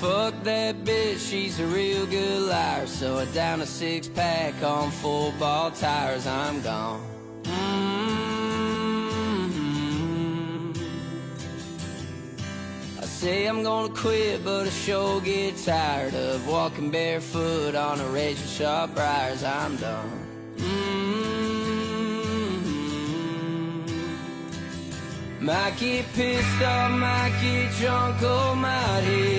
Fuck that bitch, she's a real good liar. So I down a six-pack on full-ball tires. I'm gone. I say I'm gonna quit, but I sure get tired of walking barefoot on a razor-sharp briars. I'm done. Might get pissed off, might get drunk, or might hit